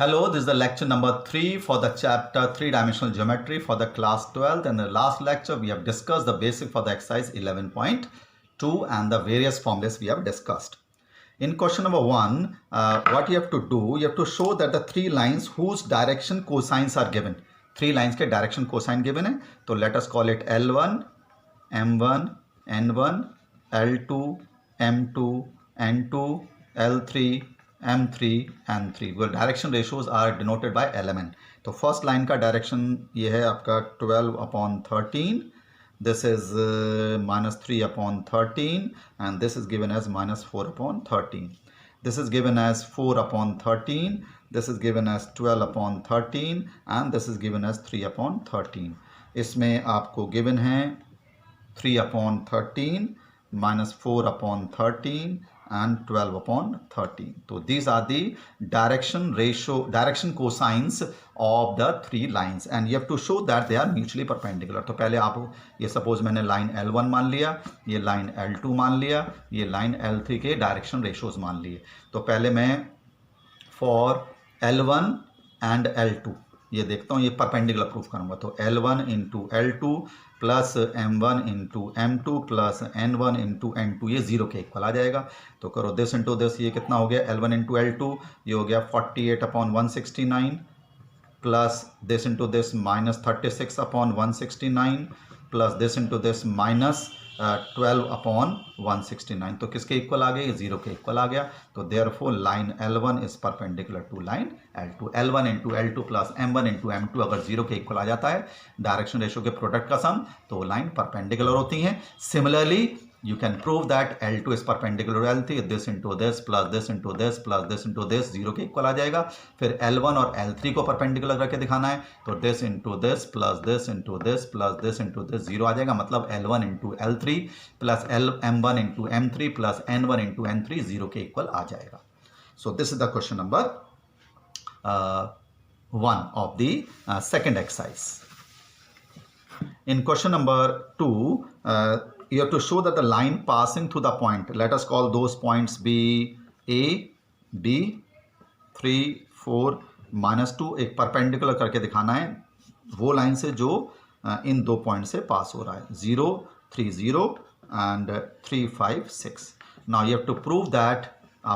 Hello, this is the lecture number 3 for the chapter 3-dimensional geometry for the class 12th. In the last lecture, we have discussed the basic for the exercise 11.2 and the various formulas we have discussed. In question number 1, what you have to do, you have to show that the three lines whose direction cosines are given. Three lines के direction cosine given है, तो let us call it L1, M1, N1, L2, M2, N2, L3, M3, N3. well direction ratios are denoted by element. तो first line का direction ये है आपका 12/13. This is minus 3/13 and this is given as minus 4/13. This is given as 4/13. This is given as 12/13 and this is given as 3/13. इसमें आपको given है 3/13 minus 4/13 and 12/13. So these are the direction cosines of the three lines and you have to show that they are mutually perpendicular. तो पहले आप ये suppose मैंने line L1 मान लिया, ये लाइन L2 मान लिया, ये लाइन L3 के डायरेक्शन रेशियोज मान लिए. तो पहले मैं फॉर L1 एंड L2 ये देखता हूँ, ये परपेंडिकुलर प्रूफ करूँगा. तो L1 into L2 plus M1 into M2 plus N1 into N2 ये 0 के इक्वल आ जाएगा. तो करो दिस इंटू दिस, ये कितना हो गया L1 इंटू L2, ये हो गया 48/169 plus this into this minus 36/169 plus this into this minus 12/169. तो किसके इक्वल आ गया, ये 0 के इक्वल आ गया. तो therefore line L1 is perpendicular to line L2. L1 into L2 plus M1 into M2 अगर 0 के इक्वल आ जाता है डायरेक्शन रेशियो के प्रोडक्ट का सम, तो लाइन परपेंडिकुलर होती हैं. Similarly you can prove that L2 is perpendicular to L3. this into this plus this into this plus this into this 0 के इक्वल आ जाएगा. फिर L1 और L3 को परपेंडिकुलर करके दिखाना है, तो this into this plus this into this plus this into this 0 आ जाएगा. मतलब L1 into L3 plus M1 into M3 plus N1 into N3 0 के इक्वल आ जाएगा. So this is the question number 1 of the second exercise. In question number 2, you have to show that the line passing through the point, let us call those points be A, B, 3, 4, -2, एक perpendicular करके दिखाना है वो line से जो इन दो point से pass हो रहा है, 0, 3, 0 and 3, 5, 6. Now you have to prove that,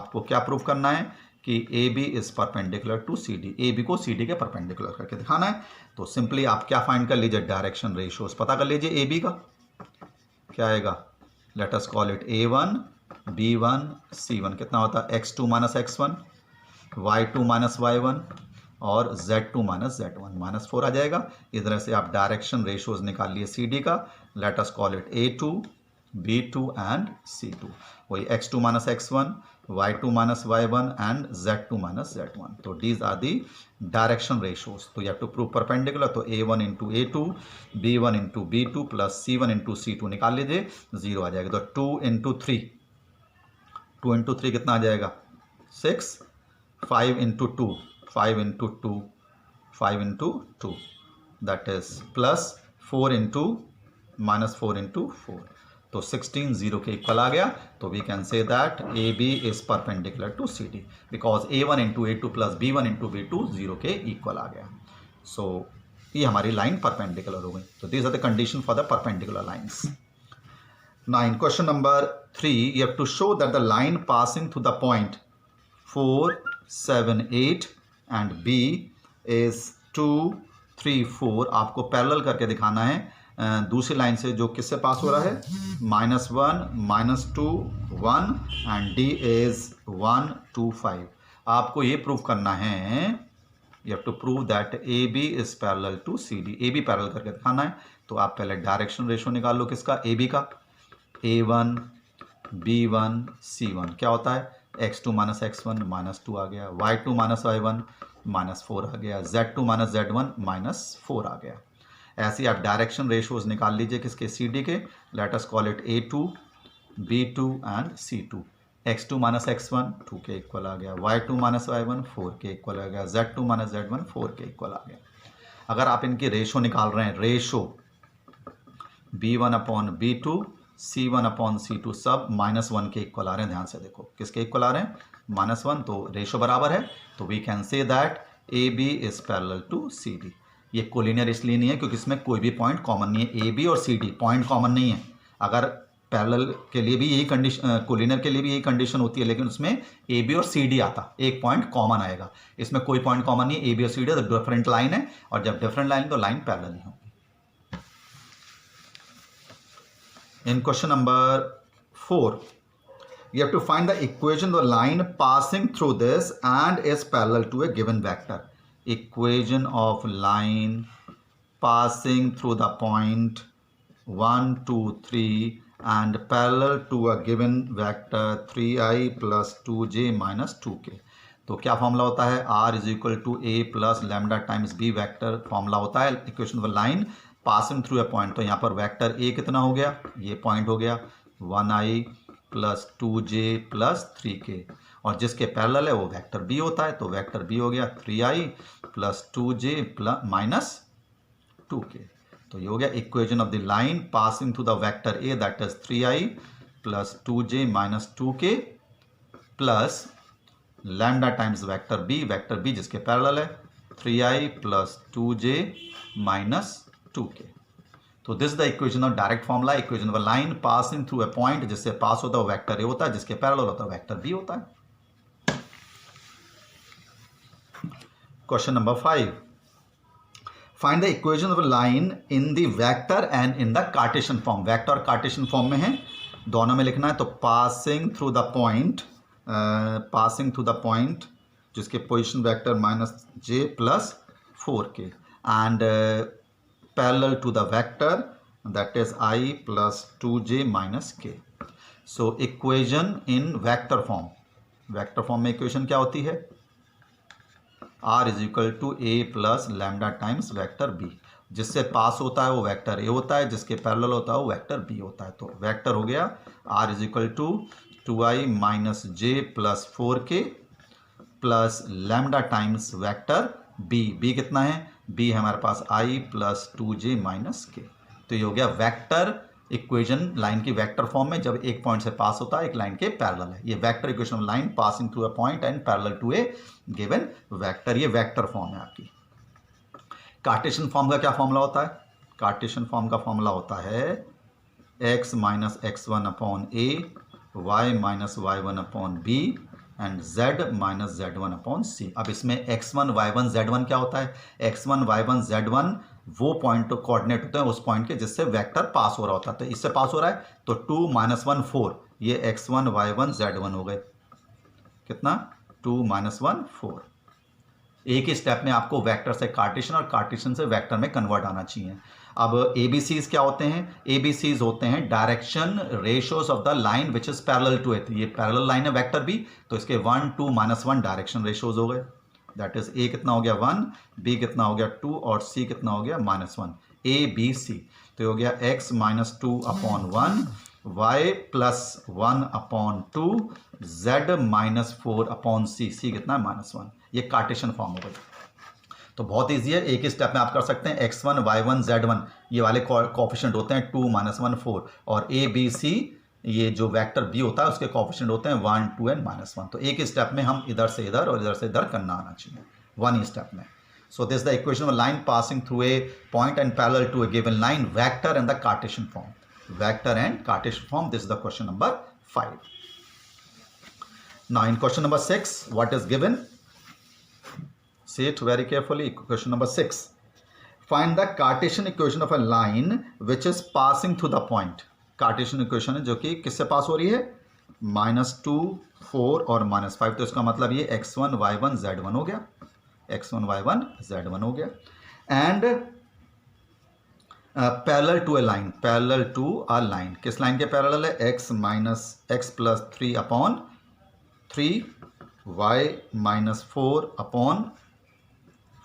आपको क्या प्रूव करना है कि A B is perpendicular to C D. A B को सी डी के परपेंडिकुलर करके दिखाना है. तो सिंपली आप क्या फाइंड कर लीजिए, डायरेक्शन रेशियोज पता कर लीजिए. ए बी का क्या आएगा, let us call it A1, B1, C1 कितना होता है x2 minus x1, y2 minus y1 और z2 माइनस z1 माइनस 4 आ जाएगा. इधर से आप डायरेक्शन रेशियोज निकाल लिए सी डी का, let us call it A2, B2 and C2. वही x2 minus x1, y2 minus y1 and z2 minus z1. तो these are the direction ratios. तो you have to prove perpendicular. तो A1 into A2, B1 into B2 plus C1 into C2 निकाल लीजिए, 0 आ जाएगा. तो 2 into 3, 2 into 3 कितना आ जाएगा 6, 5 into 2, 5 into 2, 5 into 2 that is plus 4 into minus 4 into 4. तो 16 0 के इक्वल आ गया. तो we can say that A B is perpendicular to C D because A1 into A2 plus B1 into B2 0 के equal आ गया. सो ये हमारी लाइन परपेंडिकुलर हो गई. तो this are the condition for the perpendicular lines. Now in question number 3 you have to show that the line passing through the point 4, 7, 8 and B is 2, 3, 4 आपको parallel करके दिखाना है दूसरी लाइन से जो किससे पास हो रहा है, -1, -2, 1 एंड D इज 1, 2, 5. आपको ये प्रूव करना है, you have to prove that A B is parallel to C D. A B parallel करके दिखाना है. तो आप पहले डायरेक्शन रेशियो निकाल लो किसका, ए बी का. A1, B1, C1 क्या होता है, x2 माइनस x1 -2 आ गया, y2 माइनस y1 -4 आ गया, z2 माइनस z1 -4 आ गया. ऐसे ही आप डायरेक्शन रेशियोज निकाल लीजिए किसके, सी डी के. Let us call it A2, B2 and C2. x2 minus x1 2 के इक्वल आ गया, y2 माइनस y1 4 के इक्वल आ गया, z2 माइनस z1 4 के इक्वल आ गया. अगर आप इनकी रेशो निकाल रहे हैं, रेशो B1/B2, C1/C2 सब -1 के इक्वल आ रहे हैं. ध्यान से देखो किसके इक्वल आ रहे हैं, -1. तो रेशो बराबर है. तो we can say that A B is parallel to C D. ये कोलिनियर इसलिए नहीं है क्योंकि इसमें कोई भी पॉइंट कॉमन नहीं है। ए बी और सी डी पॉइंट कॉमन नहीं है। अगर पैरेलल के लिए भी यही कंडीशन, कोलिनियर के लिए भी यही कंडीशन होती है, लेकिन उसमें ए बी और सी डी आता, एक पॉइंट कॉमन आएगा। इसमें कोई पॉइंट कॉमन नहीं है, ए बी और सी डी तो डिफरेंट लाइन है, और जब डिफरेंट लाइन तो लाइन पैरेलल नहीं होगी। इन question number 4 you have to find the equation of the line passing through this and is parallel to a given vector. Equation of line passing through the point 1 2 3 and parallel to a given vector 3i plus 2j minus 2k. तो क्या formula होता है? r is equal to a plus lambda times b vector formula होता है equation of line passing through a point. तो यहाँ पर vector a कितना हो गया? ये पॉइंट हो गया 1i plus 2j plus 3k, और जिसके पैरेलल है वो वेक्टर b होता है, तो वेक्टर b हो गया 3i plus 2j plus minus 2k। तो ये हो गया equation of the line passing through the vector a that is 3i plus 2j minus 2k plus lambda times vector b जिसके पैरेलल है 3i plus 2j minus 2k। तो this the equation of direct formula, equation of line passing through a point, जिससे पास होता है वो vector A होता है, जिसके पैरेलल होता है वेक्टर बी होता है। Question number 5, find the equation of line in the vector and in the Cartesian form. Vector और कार्टेशियन फॉर्म में है, दोनों में लिखना है। तो पासिंग थ्रू द पॉइंट जिसके position vector minus j plus 4k and parallel to the vector that is I plus 2j minus k. So equation in vector form. Vector form में equation क्या होती है? R is equal to a plus lambda times vector b. जिससे पास होता है वो vector a होता है, जिसके पैरेलल होता है वो वेक्टर b होता है। तो वेक्टर हो गया R is equal to 2i minus j plus 4k plus lambda times vector b कितना है? b हमारे पास i प्लस 2j माइनस के। तो ये हो गया वेक्टर इक्वेशन लाइन की वेक्टर फॉर्म में, जब एक पॉइंट से पास होता है एक लाइन के पैरेलल है। ये vector equation of line passing through a point and parallel to a given vector, ये वेक्टर फॉर्म है आपकी। कार्टेशियन फॉर्म का क्या फॉर्मूला होता है? कार्टेशियन फॉर्म का फॉर्मूला होता है x minus x1 upon a, y minus y1 upon b and z minus z1 upon c। अब इसमें x1 y1 z1 क्या होता है? x1 y1 z1 वो पॉइंट कोऑर्डिनेट होते हैं उस पॉइंट के जिससे वेक्टर पास हो रहा होता है। तो इससे पास हो रहा है तो 2 माइनस 1 4, ये x1 y1 z1 हो गए। कितना? 2 माइनस 1 4। एक ही स्टेप में आपको वेक्टर से कार्टेशियन और कार्टेशियन से वेक्टर में कन्वर्ट आना चाहिए। अब ABCs क्या होते हैं? ABCs होते हैं direction ratios of the line which is parallel to it. ये पैरेलल लाइन है वेक्टर B, तो इसके 1 2 माइनस 1 डायरेक्शन रेशियोज हो गए। दैट इज A कितना हो गया 1, B कितना हो गया 2 और C कितना हो गया माइनस 1। ABC तो ये हो गया x minus 2 upon 1, y plus 1 upon 2, z minus 4 upon C, C कितना है माइनस 1। ये कार्टेशियन फॉर्म हो गई। तो बहुत ईजी है, एक ही स्टेप में आप कर सकते हैं। x1 y1 z1 ये वाले कोफिशिएंट होते हैं 2 माइनस 1 4, और ABC ये जो वेक्टर B होता है उसके कोफिशिएंट होते हैं 1 2 एंड माइनस 1। तो एक ही स्टेप में हम इधर से इधर और इधर से इधर करना आना चाहिए, वन ही स्टेप में। So this the equation of line passing through a point and parallel to a given line, vector and the Cartesian form. Vector and Cartesian form, this is the question number 5। Now in question number 6 what is given? See it very carefully. Question number 6. Find the Cartesian equation of a line which is passing through the point. Cartesian equation है जो कि किससे पास हो रही है? -2 4 और -5। तो इसका मतलब ये x1 y1 z1 हो गया, x1 y1 z1 हो गया। And parallel to a line, parallel to a line, किस लाइन के पैरेलल है? x minus x plus 3 upon 3, y minus 4 upon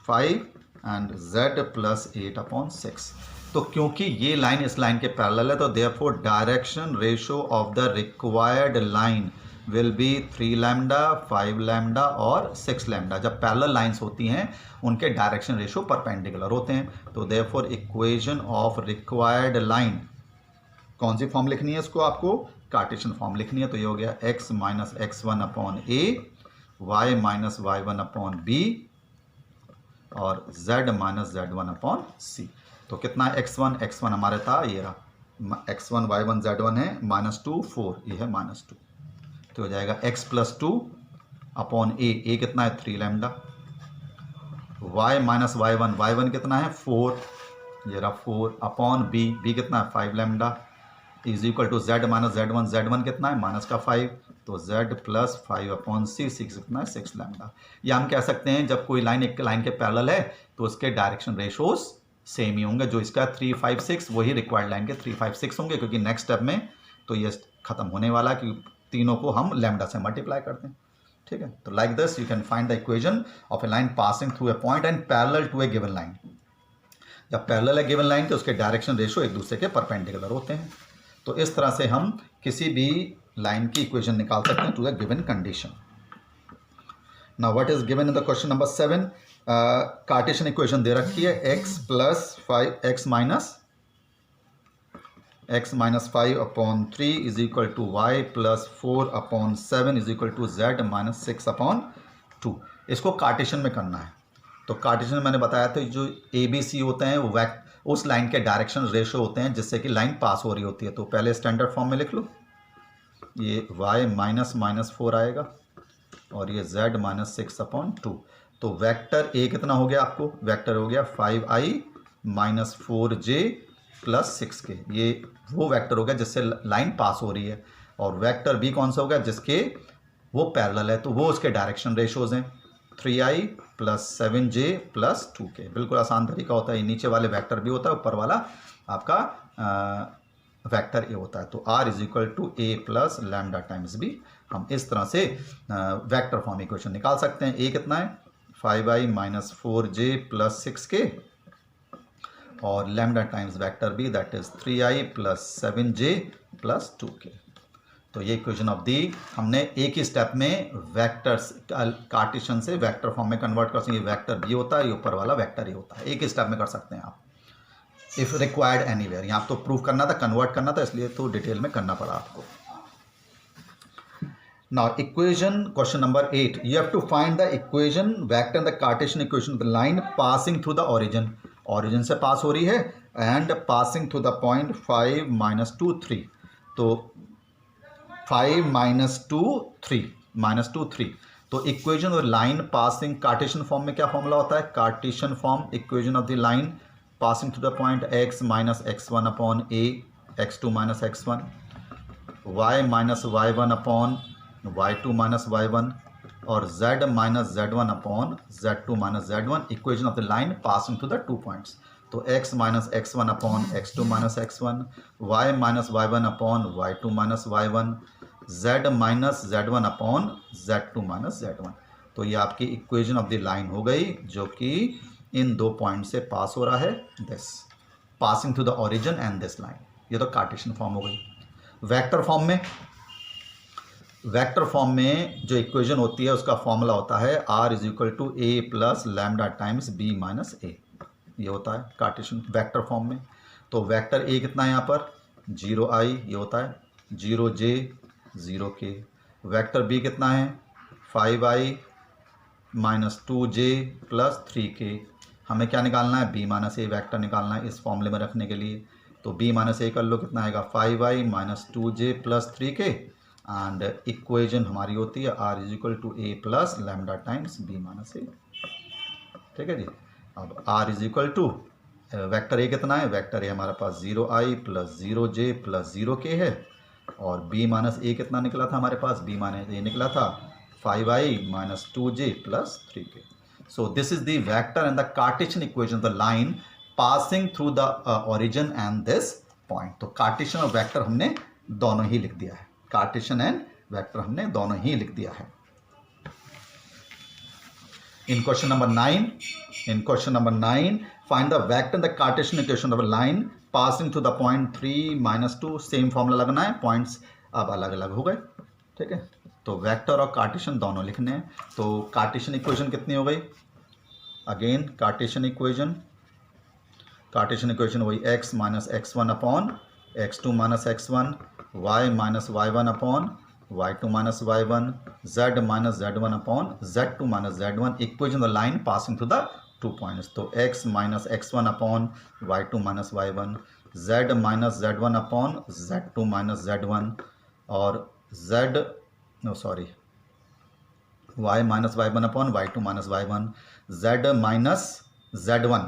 5 and z plus 8 upon 6। तो क्योंकि ये लाइन इस लाइन के पैरेलल है तो therefore direction ratio of the required line will be 3 lambda 5 lambda और 6 लैम्डा। जब पैरेलल लाइंस होती हैं उनके डायरेक्शन रेशियो परपेंडिकुलर होते हैं। तो therefore equation of required line, कौन सी फॉर्म लिखनी है इसको? आपको कार्टेशियन फॉर्म लिखनी है। तो ये हो गया x minus x1 upon a, y minus y1 upon b और z minus z1 upon c। तो कितना है x1 हमारे था ये रहा, x1 y1 z1 है -2 4, ये है -2, तो हो जाएगा x प्लस 2 अपॉन a कितना है 3 लैम्डा, y माइनस y1 कितना है 4, ये रहा 4 अपॉन b कितना है 5 lambda is equal to z minus z1 कितना है माइनस का 5, तो z प्लस 5 अपॉन c 6 कितना है 6 लैम्डा। या हम कह सकते हैं जब कोई लाइन एक लाइन के पैरेलल है तो उसके डायरेक्शन रेशोज सेम ही होंगे, जो इसका 3 5 6 वही रिक्वायर्ड लाइन के 3 5 6 होंगे, क्योंकि नेक्स्ट स्टेप में तो ये खत्म होने वाला कि तीनों को हम लैम्डा से मल्टीप्लाई करते हैं। ठीक है, तो like this you can find the equation of a line passing through a point and parallel to a given line. जब पैरेलल है गिवन लाइन तो उसके डायरेक्शन रेशो एक दूसरे के परपेंडिकुलर होते हैं। तो इस तरह से हम किसी भी लाइन की इक्वेशन निकाल सकते हैं to the given condition. Now what is given in the question number 7, cartesian equation दे रखी है x plus 5 x minus 5 upon 3 is equal to y plus 4 upon 7 is equal to z minus 6 upon 2। इसको Cartesian में करना है। तो Cartesian में मैंने बताया था जो ए बी सी होते हैं वो उस लाइन के डायरेक्शन रेशो होते हैं जिससे कि लाइन पास हो रही होती है। तो पहले स्टैंडर्ड फॉर्म में लिख लो, ये y माइनस 4 आएगा और ये z माइनस 6 अपॉन 2। तो वेक्टर a कितना हो गया, आपको वेक्टर हो गया 5i minus 4j plus 6k, ये वो वेक्टर हो गया जिससे लाइन पास हो रही है। और वेक्टर b कौन सा हो गया, जिसके वो पैरेलल है, तो वो उसके डायरेक्शन रेशोज हैं 3i plus 7j plus 2k। बिल्कुल आसान तरीका होता है, ये नीचे वाले वेक्टर भी होता है, ऊपर वाला आपका वेक्टर ए होता है। तो r is equal to a plus lambda times b। हम इस तरह से वेक्टर फॉर्म इक्वेशन निकाल सकते हैं। a कितना है 5i minus 4j plus 6k और lambda times vector b that is 3i plus 7j plus 2k। तो ये इक्वेशन ऑफ दी हमने एक ही स्टेप में वेक्टर्स कार्टेशियन से वेक्टर फॉर्म में कन्वर्ट कर सकते हैं। ये वेक्टर बी होता है, ये ऊपर वाला वेक्टर ए होता है, एक ही स्टेप में कर सकते हैं आप इफ रिक्वायर्ड एनीवेयर। यहाँ तो प्रूफ करना था, कन्वर्ट करना था, इसलिए तो डिटेल में करना पड़ा आपको। Now equation question number 8, you have to find the equation vector in the Cartesian equation the line passing through the origin, origin से पास हो रही है and passing through the point 5 minus 2 3। तो 5 माइनस 2 3 तो इक्वेशन और line passing Cartesian form में क्या formula होता है, Cartesian form equation of the line passing through the point x minus x1 upon a x2 minus x1 y minus y1 upon y2 minus y1 और z minus z1 upon z2 minus z1 equation of the line passing through the 2 points. तो x minus x1 upon x2 minus x1 y minus y1 upon y2 minus y1 z minus z1 upon z2 minus z1। तो ये आपकी equation of the line हो गई जो कि इन दो point से पास हो रहा है, this passing through the origin and this line. ये तो कार्टेशियन फॉर्म हो गई। वेक्टर फॉर्म में जो इक्वेशन होती है उसका फॉर्मूला होता है r is equal to a plus lambda times b minus a, ये होता है कार्टेशियन वेक्टर फॉर्म में। तो वेक्टर a कितना है यहाँ पर 0i, ये होता है 0j 0k। वेक्टर b कितना है 5i minus 2j plus 3k। हमें क्या निकालना है, b माइनस a वेक्टर निकालना है इस फॉर्मूले में रखने के लिए। तो b माइनस a कर लो, कितना आएगा 5i minus 2j plus 3k and equation हमारी होती है r is equal to a plus lambda times b minus a। ठीक है जी। अब r is equal to vector a कितना है, वेक्टर a हमारे पास 0i plus 0j plus 0k है और b माइनस a कितना निकला था हमारे पास, b माइनस a निकला था 5i minus 2j plus 3k। So this is the vector and the Cartesian equation the line passing through the origin and this point. तो Cartesian और वेक्टर हमने दोनों ही लिख दिया है, कार्टेशियन एंड वेक्टर हमने दोनों ही लिख दिया है। In question number 9, find the vector in the Cartesian equation of a line passing through the point 3 minus 2। Same formula लगना है, पॉइंट्स अब अलग अलग हो गए। ठीक है, तो वेक्टर और कार्टेशियन दोनों लिखने हैं। तो कार्टेशियन इक्वेशन कितनी हो गई, अगेन कार्टेशियन इक्वेशन वही x minus x1 upon x2 minus x1 y minus y1 upon y2 minus y1 z minus z1 upon z2 minus z1 equation the line passing through the 2 points, तो x minus x1 upon y2 minus y1, z minus z1 upon z2 minus z1, और y minus y1 upon y2 minus y1, z minus z1,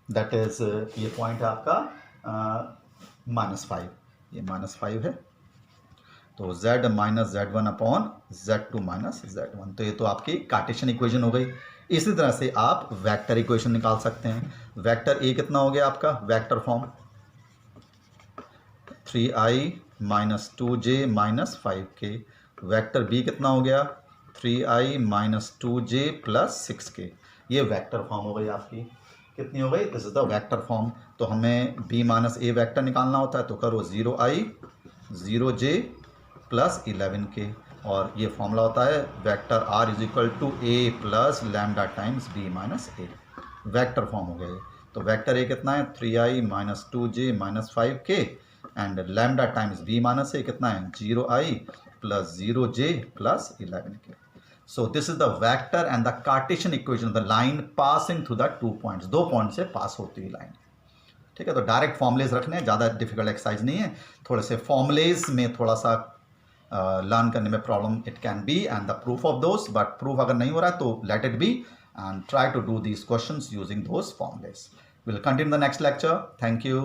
that is ये point है आपका -5, ये -5 है, तो z minus z1 upon z2 minus z1, तो ये तो आपकी कार्टेशियन इक्वेशन हो गई। इसी तरह से आप वेक्टर इक्वेशन निकाल सकते हैं। वेक्टर ए कितना हो गया आपका vector form, 3i minus 2j minus 5k। Vector B कितना हो गया, 3i minus 2j plus 6k। ये वेक्टर फॉर्म हो गई आपकी, कितनी हो गई, this is the vector form. तो हमें b माइनस ए वेक्टर निकालना होता है, तो करो 0i 0j प्लस 11k, और ये फॉर्मूला होता है vector r is equal to a plus lambda times b minus A. Vector form हो गए। तो वेक्टर ए कितना है, 3i minus 2j minus 5k, and lambda times b minus A कितना है, 0i plus 0j plus 11k। So this is the vector and the Cartesian equation, the line passing through the 2 points, 2 point से pass होती हुई line. ठीक है, तो direct formulas रखने, ज़्यादा डिफिकल्ट एक्सरसाइज नहीं है, थोड़े से फॉर्मुलेज में थोड़ा सा लर्न करने में problem it can be, and the proof of those, but proof अगर नहीं हो रहा है तो let it be and try to do these questions using those formulas. Will continue the next lecture. Thank you.